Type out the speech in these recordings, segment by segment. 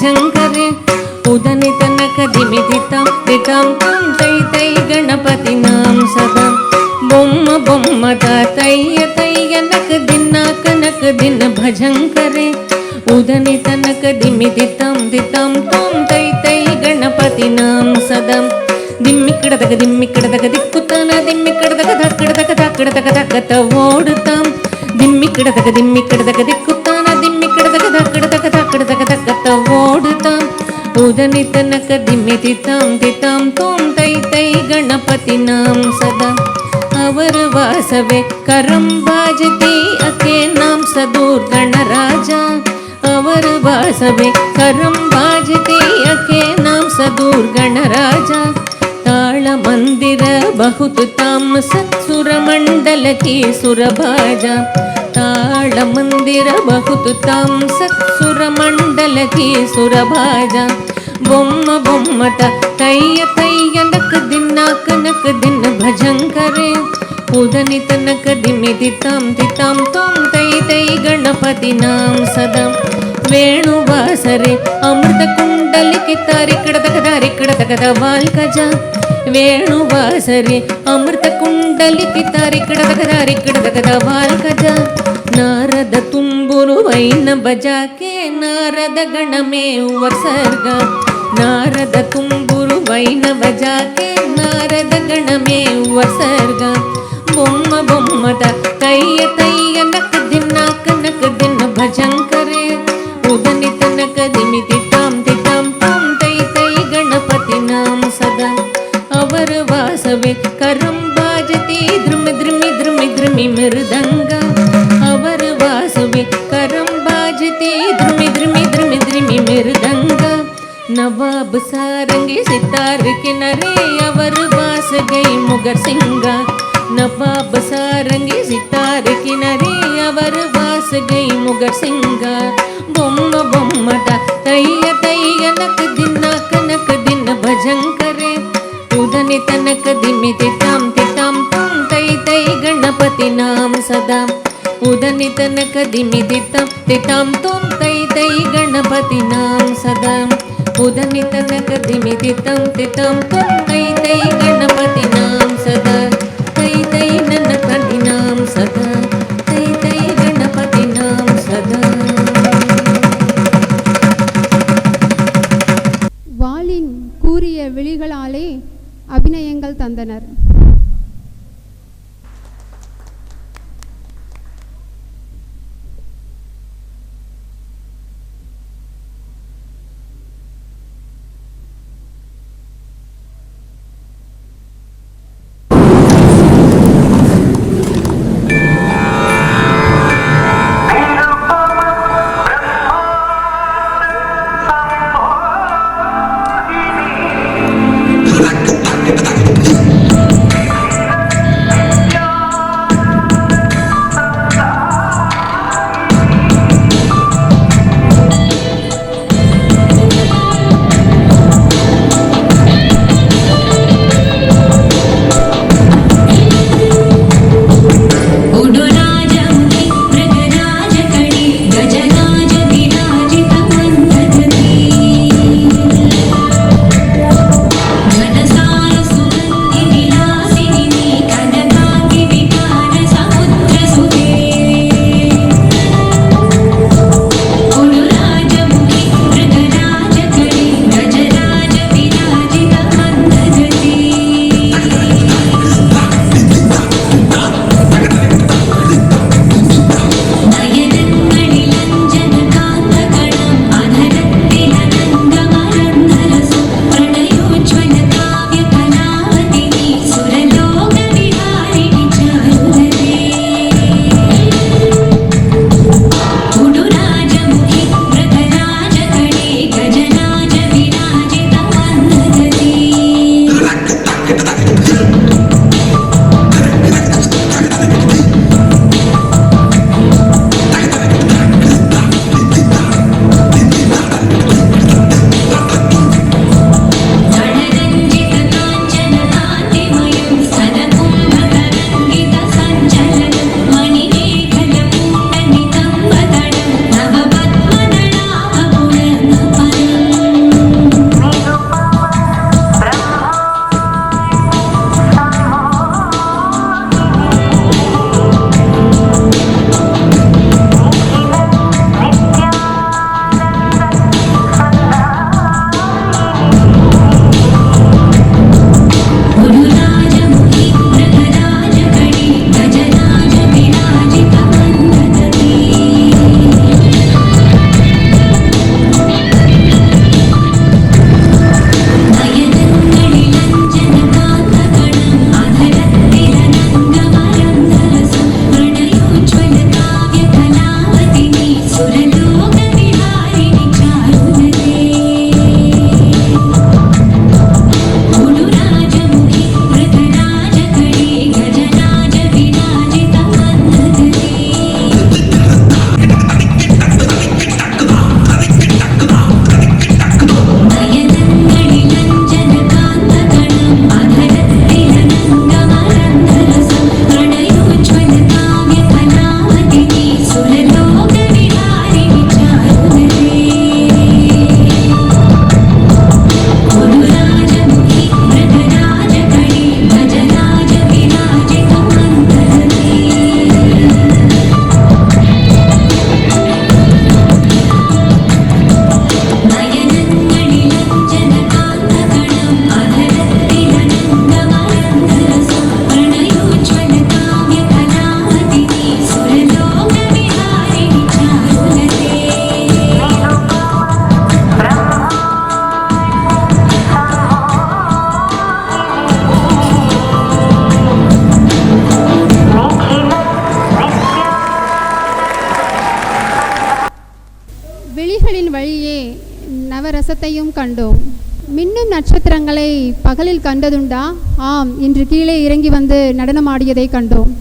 ಭಜಂಕರೆ ಉದನಿ ತನಕ ದಿಮಿ ದಿತಾಂ ದಿತಾಂ ತಾಂ ತೈ ತೈ ಗಣಪತಿ ನಾಂ ಸದಾ ಬೊಮ್ಮ ಬೊಮ್ಮದ ತೈಯ ತೈಯ ನಕ ದಿನ ಕನಕ ದಿನ ಭಜಂಕರೆ ಉದನಿ ತನಕ ದಿಮಿ ದಿತಾಂ ದಿತಾಂ ತಾಂ ತೈ ತೈ ಗಣಪತಿ ನಾಂ ಸದಾ ದಿಮ್ಮಿ ಕಡದಗ ದಿಕ್ಕುತ್ತಾನ ದಿಮ್ಮಿ ಕಡದಗ ಧಕ್ಕಡದಗ ಧಕ್ಕತ ಓಡುತ್ತಾಂ ದಿಮ್ಮಿ ಕಡದಗ ದಿಕ್ಕುತ್ತಾನ ದಿಮ್ಮಿ ಕಡದಗ ಧಕ್ಕಡದಗ ಓಡುತ್ತಾಂ ಉದನಿ ತನಕ ದಿಮ್ಮಿ ದಿತಾಂ ದಿತಾಂ ತಾಂ ತೈ ತೈ ಗಣಪತಿ ನಾಂ ಸದಾ ಅವರ ವಾಸವೇ ಕರಂ ಬಾಜತಿ ಅಕೆ ನಾಂ ಸದೂರ್ ಗಣರಾಜ ಅವರ ವಾಸವೇ ಕರಂ ಬಾಜತಿ ಅಕೆ ನಾಂ ಸದೂರ್ ಗಣರಾಜ ತಾಳ ಮಂದಿರ ಬಹುತು ತಾಮ್ ಸತ್ಸುರ ಮಂಡಲ ಕಿ ಸುರಭಾಜ ತಾಳ ಮಂದಿರ ಬಹುತು ತಾಮ್ ಸತ್ಸುರ ಮಂಡಲ ಕಿ ಸುರಭಾಜ ಬೊಮ್ಮ ಬೊಮ್ಮತ ತೈಯ ತೈಯ ನಕ ದಿನ ಕನಕ ದಿನ ಭಜಂಕರೆ ಉದನಿ ತನಕ ದಿಮಿ ದಿತಾಂ ದಿತಾಂ ತಾಂ ತೈ ತೈ ಗಣಪತಿ ನಾಂ ಸದಾ ವೇಣುವಾಸರೆ ಅಮೃತ ಕುಂಡಲಿ ಕಿತ್ತಾರಿ ಕಡದಗದ ವಾಲ್ಕಜ ವೇಣುವಾಸರೆ ಅಮೃತ ಕುಂಡಲಿ ಕಿತ್ತಾರಿ ಕಡದಗದ ವಾಲ್ಕಜ ನಾರದ ತುಂಬುರು ವೈನ ಬಜಾಕೆ ನಾರದ ಗಣಮೇ ವರ್ಸರ್ಗ ನಾರದ ತುಂಬುರು ವೈನ ಬಜಾಕೆ ನಾರದ ಗಣಮೇ ವರ್ಸರ್ಗ ಬೊಮ್ಮ ಬೊಮ್ಮದ ತೈಯ ತೈಯ ನಕ ದಿನ ಕನಕ ದಿನ ಭಜಂಕರೆ ಉದನಿ ತನಕ ದಿಮಿ ದಿತಾಂ ದಿತಾಂ ತಾಂ ತೈ ತೈ ಗಣಪತಿ ನಾಂ ಸದಾ ಅವರ ವಾಸವೇ ಕರಂ ಬಾಜತಿ ಧ್ರುಮಿ ಧ್ರುಮಿ ಧ್ರುಮಿ ಧ್ರುಮಿ ಮೃದಂಗ ಅವರ ವಾಸವೇ ಕರಂ ಬಾಜತಿ ಧ್ರುಮಿ ಧ್ರುಮಿ ಧ್ರುಮಿ ಧ್ರುಮಿ ಮೃದಂಗ ನವಾಬ್ ಸಾರಂಗಿ ಸಿತಾರ್ ಕಿನರೆ ಅವರ ವಾಸ ಗೈ ಮುಗರ್ ಸಿಂಗ ನವಾಬ್ ಸಾರಂಗಿ ಸಿತಾರ್ ಕಿನರೆ ಅವರ ವಾಸ ಗೈ ಮುಗರ್ ಸಿಂಗ ಬೊಮ್ಮ ಬೊಮ್ಮದ ತೈಯ ತೈಯ ನಕ ದಿನ ಕನಕ ದಿನ ಭಜಂಕರೆ ಉದನಿ ತನಕ ದಿಮಿ ದಿತಾಂ ದಿತಾಂ ತಾಂ ತೈ ತೈ ಗಣಪತಿ ನಾಂ ಸದಾ ಉದನಿ ತನಕ ದಿಮಿ ದಿತಾಂ ದಿತಾಂ ತಾಂ ತೈ ತೈ ಗಣಪತಿ ನಾಂ ಸದಾ ಉದನಿ ತನಕ ದಿಮಿ ದಿತಾಂ ದಿತಾಂ ತಾಂ ತೈ ತೈ ಗಣಪತಿ ನಾಂ ಸದಾ ತೈ ತೈ ನನ್ನ ಕದಿ ನಾಂ ಸದಾ ತೈ ತೈ ಗಣಪತಿ ನಾಂ ಸದಾ. வாளின் கூறிய விழிகளாலே அபிநயங்கள் தந்தனர். நவரசத்தையும் கண்டோம். மின்னும் நட்சத்திரங்களை பகலில் கண்டதுண்டா? ஆம், இன்று கீழே இறங்கி வந்து நடனமாடியதை கண்டோம்.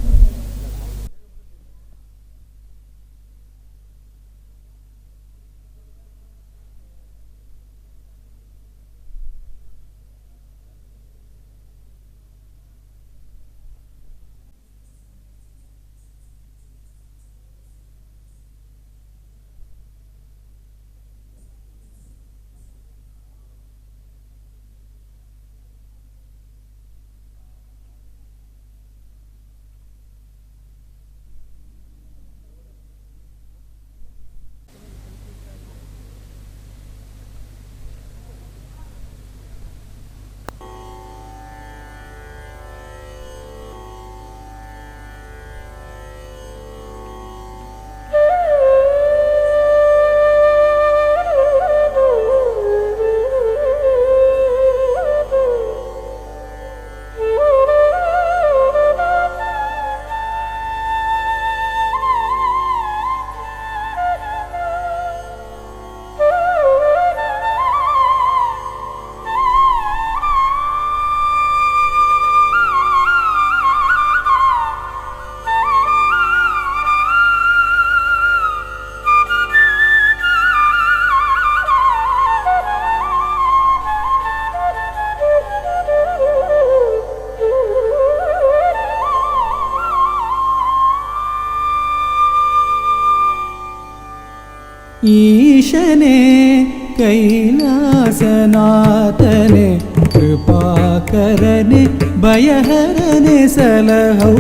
ईशने कैलासनाथने कृपाकरने भयहरने सलहौ।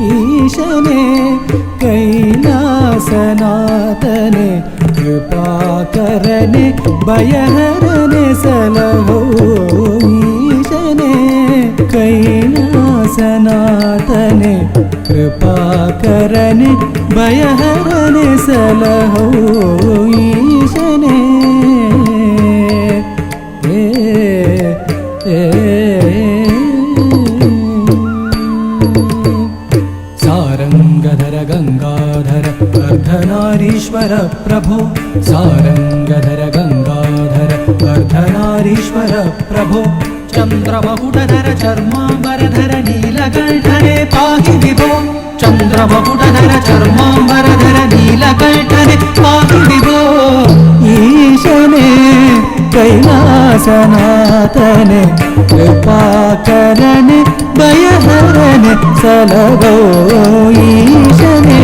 ईशने कैलासनाथने कृपाकरने भयहरने सलहौ। ईशने कैलासनाथने कृपाकरने भयहरने सलहौ। ईशने सारंगधर गंगाधर अर्धनारीश्वर प्रभो। सारंगधर गंगाधर अर्धनारीश्वर प्रभो। चंद्रमकुटधर चर्मांबरधर नीलकंठने पाहि विभो। चंद्रमकुटधर चर्मांबरधर नीलकंठने पाहि विभो। ईशने कैलासनाथने कृपाकरने भयहरने सलहौ। ईशने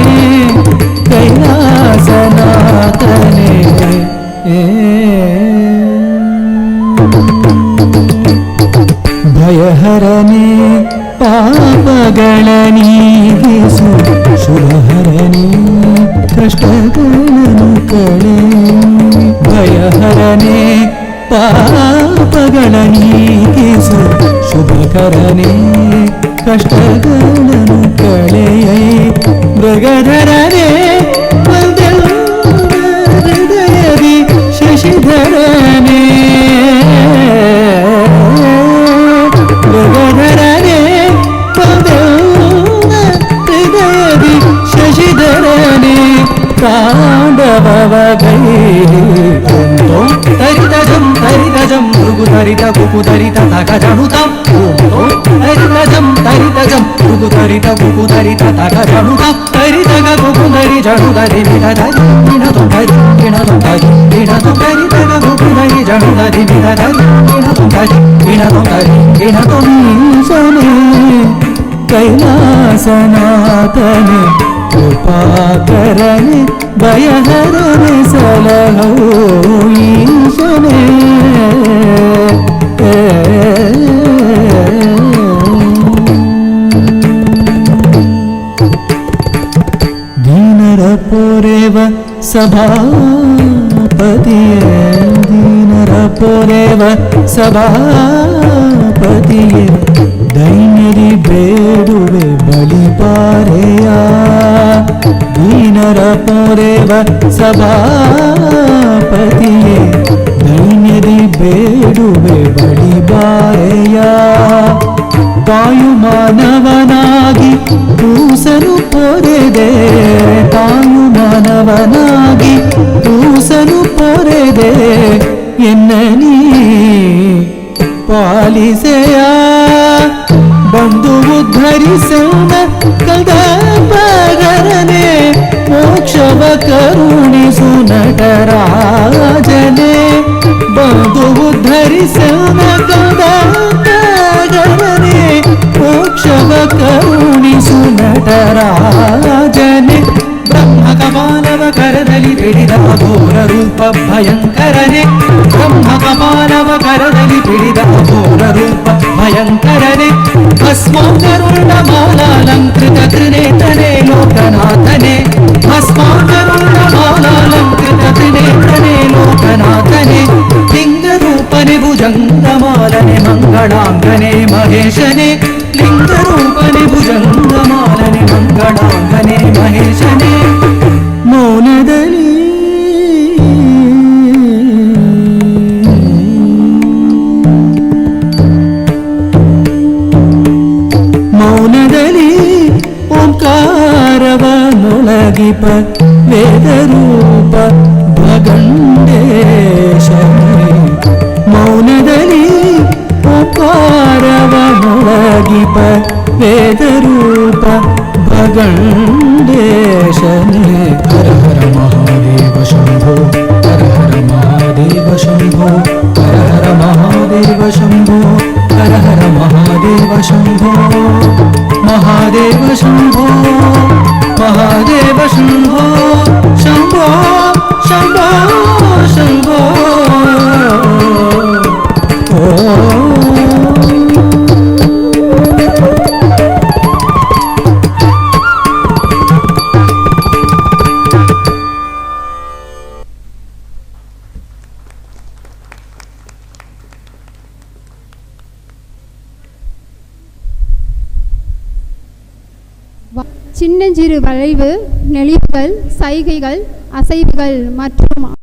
कैलासनाथने भयहरने पापಗಳ ನೀಗಿಸು ಶುಭಹರನೆ ಕಷ್ಟಗಳನ್ನು ಕಳೆ। ಭಯಹರನೆ ಪಾಪಗಳ ನೀಗಿಸು ಶುಭಕರನೆ ಕಷ್ಟಗಳನ್ನು ಕಳೆಯೈ। ಮೃಗಧರನೆ ಹೃದಯದಿ ಶಶಿಧರನೆ। ಮೃಗಧರನೆ ಹೃದಯದಿ ಶಶಿಧರನೆ ತಾಂಡವಗೈ। ತರಿತಜಂ ತರಿತಜಂ ಮೃಗುಧರಿತ ಕುಕುಧರಿತ ತಗಜನುತಂ। ತರಿತಜಂ ತರಿತಜಂ ಮೃಗುಧರಿತ ಕುಕುಧರಿತ ತಗಜನುತಂ। ತರಿತಗ ಕುಕುಧರಿ ಜನುಧರಿ ವಿಧಧರಿ ವಿಣತಂ ಧರಿ ವಿಣತಂ ಧರಿ ವಿಣತಂ ಧರಿ ತಗ ಕುಕುಧರಿ ಜನುಧರಿ ವಿಧಧರಿ ವಿಣತಂ ಧರಿ ವಿಣತಂ ಧರಿ ವಿಣತಂ। ಈಶನೇ कैलासनाथने कृपाकरने भयहरने सलहौ। ईशने दीनर पोरेव सभापतिये। दीनर पोरेव सभापतिये। दैन्यದಿ ಬೇಡುವೆ ಬಳಿಪಾರೆಯ। ದೀನರ ಪೊರೆವ ಸಭಾಪತಿಯೇ ದೈನ್ಯದಿ ಬೇಡುವೆ ಬಳಿಪಾರೆಯ। ತಾಯು ಮಾನವನಾಗಿ ಕೂಸನು ಪೊರೆದೆ। ತಾಯು ಮಾನವನಾಗಿ ಕೂಸನು ಪೊರೆದೆ ಪಾಲಿಸೆಯ ಬಂದು ಉದ್ಧರಿಸೋಣ ಕಲ್ಪಗರನೆ ಮೋಕ್ಷವ ಕರುಣಿಸು ನಟರಾಜನೆ ಬಂದು ಉದ್ಧರಿಸೋಣ ಕಲ್ಪಗರನೆ ಮೋಕ್ಷವ ಕರುಣಿಸು ನಟರಾಜನೆ ಬ್ರಹ್ಮ ಕಪಾಲವ ಕರದಲ್ಲಿ ಹಿಡಿದ ಘೋರ ರೂಪ ಭಯಂಕರನೆ ಬ್ರಹ್ಮ ಕಪಾಲವ ಕರದಲ್ಲಿ ಹಿಡಿದ ಘೋರ ರೂಪ ಭಯಂಕರನೆ ಭಸ್ಮಾಕರುಣ ಮಾಲಾಲಂಕೃತ ತ್ರಿನೇತ್ರನೇ ಲೋಕನಾಥನೆ ಭಸ್ಮಾಕರುಣ ಮಾಲಾಲಂಕೃತ ತ್ರಿನೇತ್ರನೇ ಲೋಕನಾಥನೆ ಲಿಂಗ ರೂಪನೆ ಭುಜಂಗಮಾಲನೆ ಮಂಗಳಾಂಗನೆ ಮಹೇಶನೆ ಲಿಂಗ ರೂಪನೆ ಭುಜಂಗಮಾಲನೆ ಮಂಗಳಾಂಗನೆ ಮಹೇಶನೆ ಮೌನದಲ್ಲಿ ಮೌನದಲ್ಲಿ ಓಂಕಾರವನೊಳಗಿಪ ವೇದರೂಪ ಭಗಂಡೇಶನೇ ಮೌನದಲ್ಲಿ ಓಂಕಾರವನೊಳಗಿಪ ವೇದರೂಪ ಭಗಂಡೇಶನೇ ಹರ ಹರ ಮಹಾದೇವ ಶಂಭೋ ಹರ ಹರ ಮಹಾದೇವ ಶಂಭೋ ಹರ ಹರ ಮಹಾದೇವ ಶಂಭೋ ಹರ ಹರ ಮಹಾದೇವ ಶಂಭೋ ಮಹಾದೇವ ಶಂಭೋ ಮಹಾದೇವ ಶಂಭೋ ಶಂಭೋ ಶಂಭೋ ಶಂಭೋ சின்னஞ்சிறு வளைவு நெளிவுகள் சைகைகள் அசைவுகள் மற்றும்